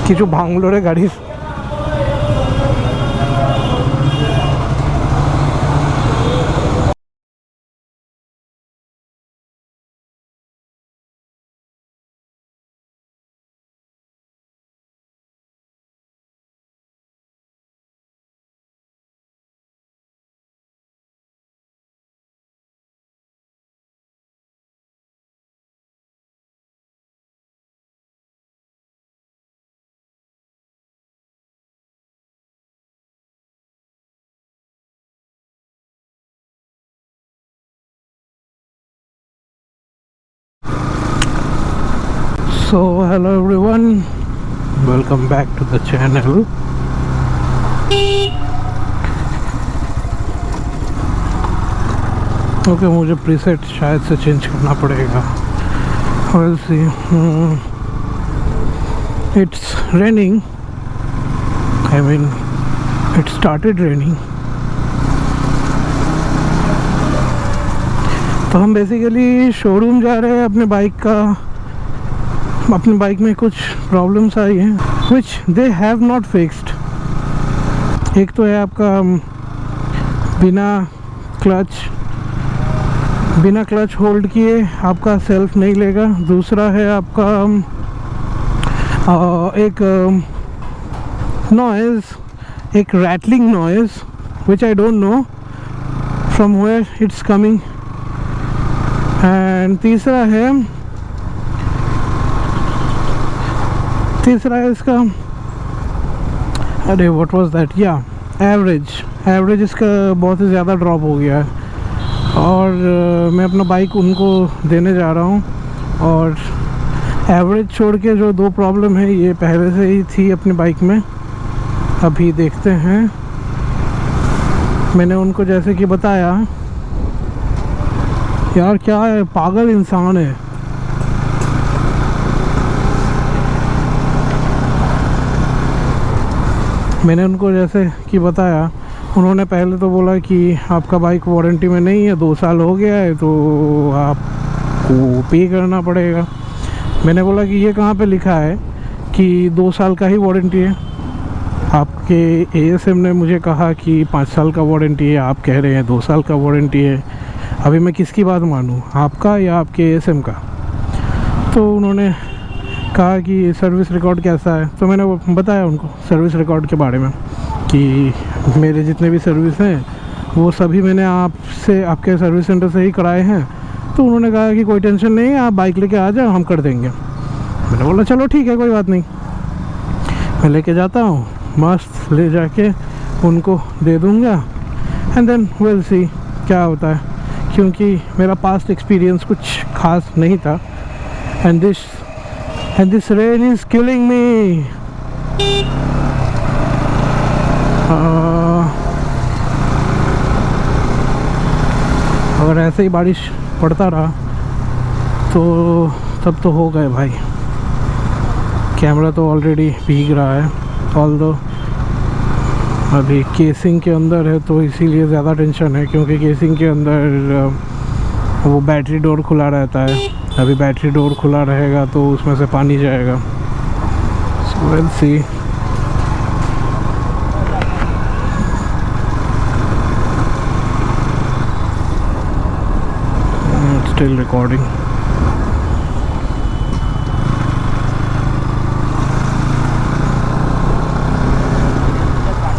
কিছু ভাঙলো রে গাড়ির। So hello everyone, welcome back to the channel. Okay, मुझे प्रीसेट शायद से चेंज करना पड़ेगा। We'll see. It's raining. I mean, it started raining. तो हम बेसिकली शोरूम जा रहे हैं। अपने बाइक में कुछ प्रॉब्लम्स आई हैं which they have not fixed. एक तो है आपका बिना क्लच होल्ड किए आपका सेल्फ नहीं लेगा। दूसरा है आपका एक नॉइज़, एक rattling noise which I don't know from where it's coming. And तीसरा है इसका, अरे व्हाट वाज दैट, या एवरेज इसका बहुत ही ज़्यादा ड्रॉप हो गया है। और मैं अपना बाइक उनको देने जा रहा हूँ। और एवरेज छोड़ के जो दो प्रॉब्लम है ये पहले से ही थी अपनी बाइक में। अभी देखते हैं। मैंने उनको जैसे कि बताया, यार क्या है, पागल इंसान है। मैंने उनको जैसे कि बताया, उन्होंने पहले तो बोला कि आपका बाइक वारंटी में नहीं है, 2 साल हो गया है तो आपको पे करना पड़ेगा। मैंने बोला कि ये कहाँ पे लिखा है कि 2 साल का ही वारंटी है। आपके एएसएम ने मुझे कहा कि 5 साल का वारंटी है, आप कह रहे हैं 2 साल का वारंटी है। अभी मैं किसकी बात मानूं, आपका या आपके एएसएम का? तो उन्होंने कहा कि सर्विस रिकॉर्ड कैसा है। तो मैंने बताया उनको सर्विस रिकॉर्ड के बारे में कि मेरे जितने भी सर्विस हैं वो सभी मैंने आपके सर्विस सेंटर से ही कराए हैं। तो उन्होंने कहा कि कोई टेंशन नहीं है, आप बाइक लेके आ जाओ, हम कर देंगे। मैंने बोला चलो ठीक है, कोई बात नहीं, मैं लेके जाता हूँ, मस्त ले जाके उनको दे दूँगा एंड देन विल सी क्या होता है। क्योंकि मेरा पास्ट एक्सपीरियंस कुछ खास नहीं था। And this rain is killing मी। अगर ऐसे ही बारिश पड़ता रहा तो तब तो हो गए भाई। कैमरा तो ऑलरेडी भीग रहा है, ऑल्दो अभी केसिंग के अंदर है तो इसीलिए ज़्यादा टेंशन है, क्योंकि केसिंग के अंदर वो बैटरी डोर खुला रहता है। अभी बैटरी डोर खुला रहेगा तो उसमें से पानी जाएगा। So will see. Still recording.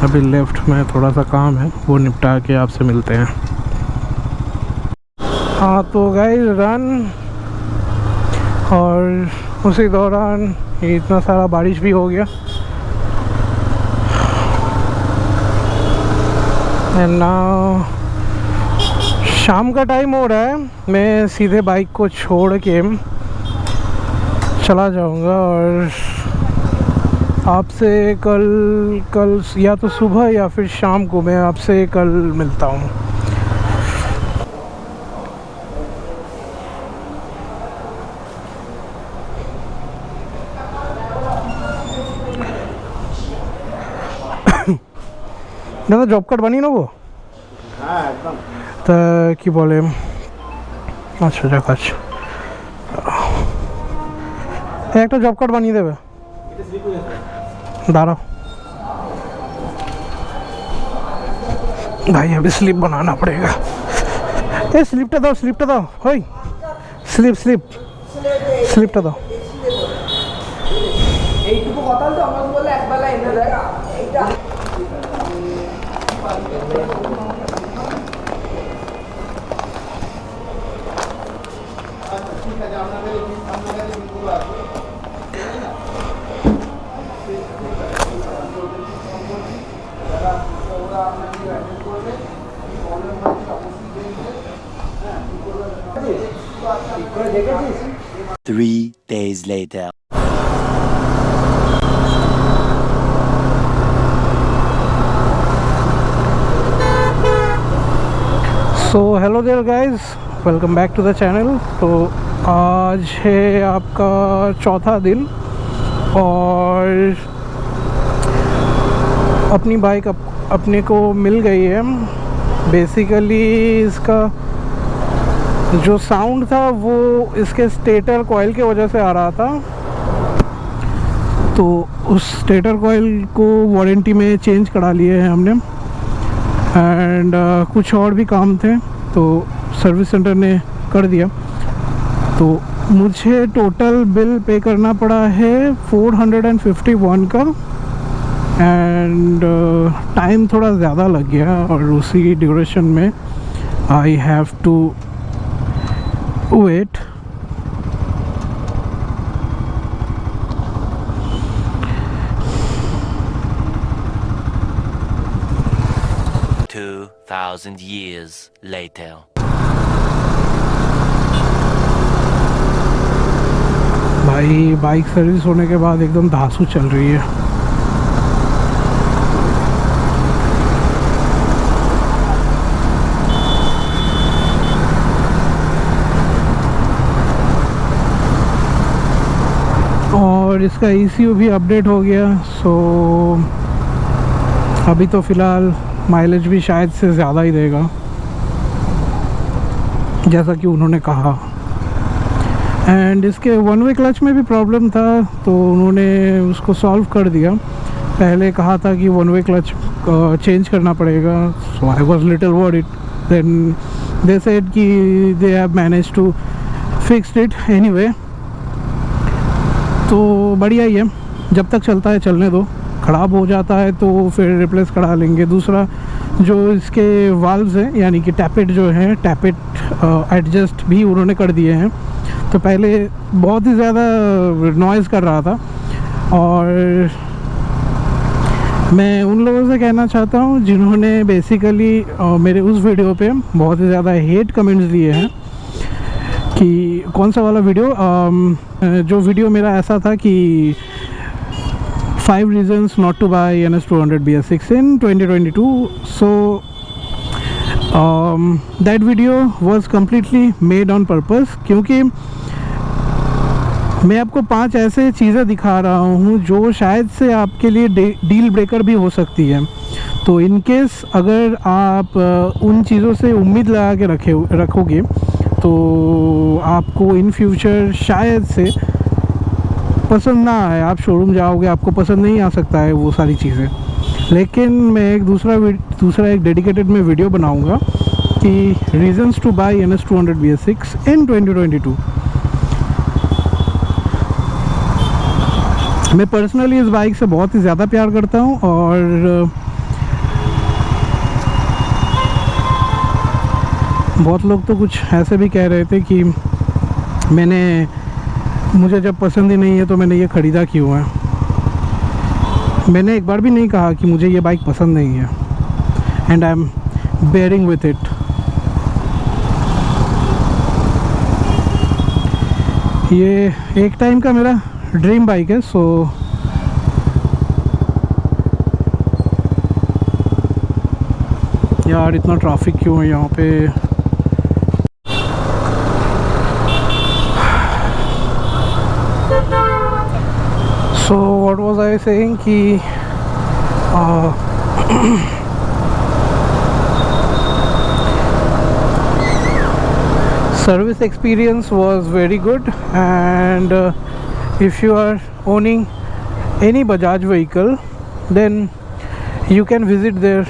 अभी लेफ्ट में थोड़ा सा काम है, वो निपटा के आपसे मिलते हैं। हाँ तो गाइस रन, और उसी दौरान इतना सारा बारिश भी हो गया। एंड नाउ शाम का टाइम हो रहा है, मैं सीधे बाइक को छोड़ के चला जाऊंगा और आपसे कल या तो सुबह या फिर शाम को मैं आपसे कल मिलता हूँ। दादा जॉब कार्ड बनी ना वो? हाँ एकदम। तो कि बोले अच्छा जाक একটা জব কার্ড বানিয়ে দেবে। दारा भाई अभी स्लिप बनाना पड़ेगा। ए स्लिपটা দাও ওই স্লিপটা দাও। এইটুকু কথা তো আমার বলে একবেলা এনে দেয় এইটা দেখেছিস 3 days later. So hello there guys, welcome back to the channel. तो आज है आपका चौथा दिन और अपनी बाइक अपने को मिल गई है। बेसिकली इसका जो साउंड था वो इसके स्टेटर कॉइल की वजह से आ रहा था, तो उस स्टेटर कॉइल को वारंटी में चेंज करा लिए हैं हमने एंड कुछ और भी काम थे तो सर्विस सेंटर ने कर दिया। तो मुझे टोटल बिल पे करना पड़ा है 451 का एंड टाइम थोड़ा ज़्यादा लग गया और उसी ड्यूरेशन में I have to wait. 2,000 years later. भाई बाइक सर्विस होने के बाद एकदम धांसू चल रही है। और इसका ECU भी अपडेट हो गया। सो अभी तो फ़िलहाल माइलेज भी शायद से ज़्यादा ही देगा जैसा कि उन्होंने कहा। एंड इसके वन वे क्लच में भी प्रॉब्लम था तो उन्होंने उसको सॉल्व कर दिया। पहले कहा था कि वन वे क्लच चेंज करना पड़ेगा, so I was little worried, then they said कि they have manage to fix it anyway. तो बढ़िया ही है, जब तक चलता है चलने दो, ख़राब हो जाता है तो फिर रिप्लेस करा लेंगे। दूसरा जो इसके वाल्व्स हैं यानी कि टैपेट जो है, टैपेट एडजस्ट भी उन्होंने कर दिए हैं। तो पहले बहुत ही ज़्यादा नॉइज़ कर रहा था और मैं उन लोगों से कहना चाहता हूँ जिन्होंने बेसिकली मेरे उस वीडियो पे बहुत ही ज़्यादा हेट कमेंट्स दिए हैं कि कौन सा वाला वीडियो, जो वीडियो मेरा ऐसा था कि 5 reasons not to buy NS200 BS6 in 2022. So that video was completely made on purpose क्योंकि मैं आपको 5 ऐसे चीज़ें दिखा रहा हूँ जो शायद से आपके लिए डील ब्रेकर भी हो सकती है। तो इन केस अगर आप उन चीज़ों से उम्मीद लगा के रखोगे तो आपको इन फ्यूचर शायद से पसंद ना आए। आप शोरूम जाओगे, आपको पसंद नहीं आ सकता है वो सारी चीज़ें। लेकिन मैं एक दूसरा एक डेडिकेटेड में वीडियो बनाऊंगा कि reasons to bye NS200 BS6 इन 2022। मैं पर्सनली इस बाइक से बहुत ही ज़्यादा प्यार करता हूँ और बहुत लोग तो कुछ ऐसे भी कह रहे थे कि मुझे जब पसंद ही नहीं है तो मैंने ये ख़रीदा क्यों है। मैंने एक बार भी नहीं कहा कि मुझे ये बाइक पसंद नहीं है and I am bearing with it. ये एक टाइम का मेरा ड्रीम बाइक है। सो यार इतना ट्रैफिक क्यों है यहाँ पे। So what was I saying कि service experience was very good and if you are owning any Bajaj vehicle, then you can visit their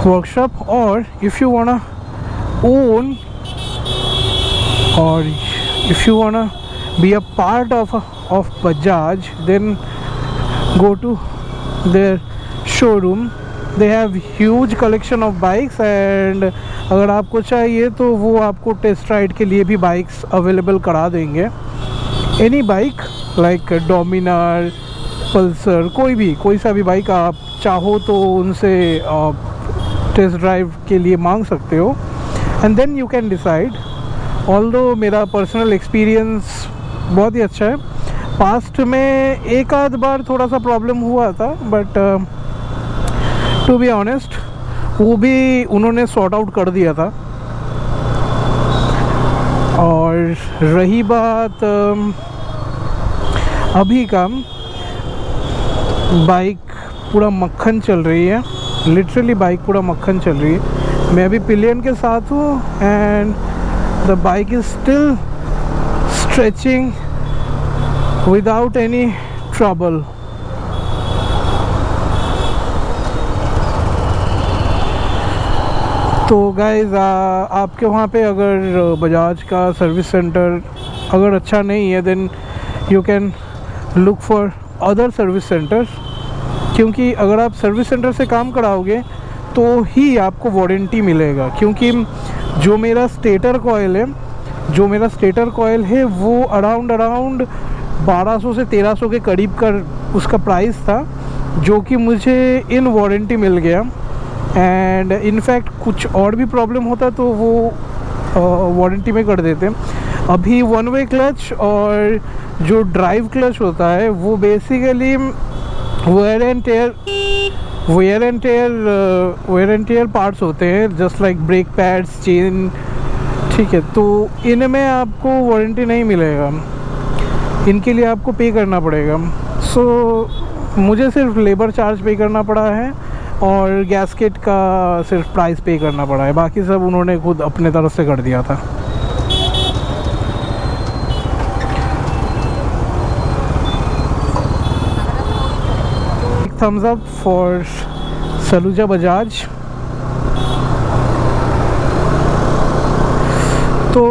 workshop. Or if you wanna own, or if you wanna be a part of Bajaj, then go to their showroom. They have huge collection of bikes, and अगर आपको चाहिए तो वो आपको test ride के लिए भी bikes available करा देंगे. Any bike like Dominar, Pulsar, कोई सा भी बाइक आप चाहो तो उनसे टेस्ट ड्राइव के लिए मांग सकते हो. And then you can decide. Although मेरा पर्सनल एक्सपीरियंस बहुत ही अच्छा है. पास्ट में एक आध बार थोड़ा सा प्रॉब्लम हुआ था, बट टू बी ऑनेस्ट वो भी उन्होंने सॉर्ट आउट कर दिया था. और रही बात अभी का, बाइक पूरा मक्खन चल रही है. लिटरली बाइक पूरा मक्खन चल रही है. मैं अभी पिलियन के साथ हूँ and the bike is still stretching without any trouble. तो गाइज़ आपके वहाँ पे अगर बजाज का सर्विस सेंटर अगर अच्छा नहीं है, then you can look for other service centres. क्योंकि अगर आप सर्विस सेंटर से काम कराओगे तो ही आपको वारंटी मिलेगा. क्योंकि जो मेरा स्टेटर कॉयल है वो अराउंड 1200 से 1300 के करीब का उसका प्राइस था, जो कि मुझे इन वारंटी मिल गया. एंड इनफैक्ट कुछ और भी प्रॉब्लम होता तो वो वारंटी में कर देते. अभी वन वे क्लच और जो ड्राइव क्लच होता है वो basically wear and tear parts होते हैं, just like brake pads, chain. ठीक है, तो इनमें आपको वारंटी नहीं मिलेगा. इनके लिए आपको पे करना पड़ेगा. सो मुझे सिर्फ लेबर चार्ज पे करना पड़ा है और गैस्केट का सिर्फ प्राइस पे करना पड़ा है. बाकी सब उन्होंने खुद अपने तरफ से कर दिया था. Thumbs up for Saluja Bajaj. तो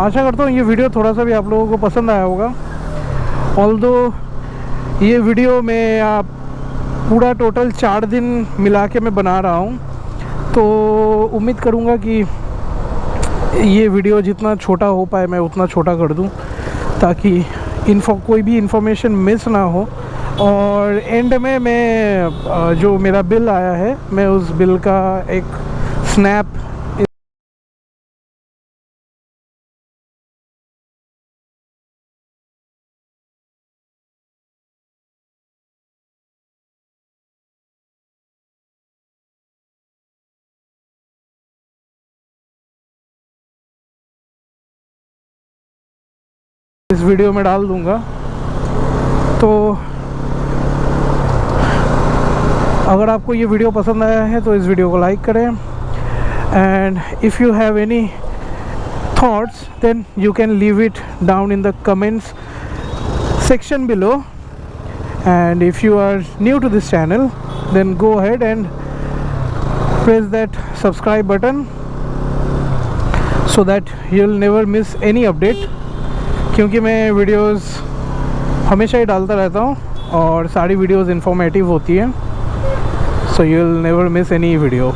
आशा करता हूँ ये वीडियो थोड़ा सा भी आप लोगों को पसंद आया होगा. ऑल्दो ये वीडियो में आप पूरा टोटल 4 दिन मिला के मैं बना रहा हूँ, तो उम्मीद करूँगा कि ये वीडियो जितना छोटा हो पाए मैं उतना छोटा कर दूँ, ताकि कोई भी इंफॉर्मेशन मिस ना हो. और एंड में मैं जो मेरा बिल आया है मैं उस बिल का एक स्नैप इस वीडियो में डाल दूंगा. तो अगर आपको ये वीडियो पसंद आया है तो इस वीडियो को लाइक करें. And if you have any thoughts then you can leave it down in the comments section below. And if you are new to this channel, then go ahead and press that subscribe button so that you'll never miss any update. क्योंकि मैं videos हमेशा ही डालता रहता हूँ और सारी videos informative होती हैं, so you'll never miss any video.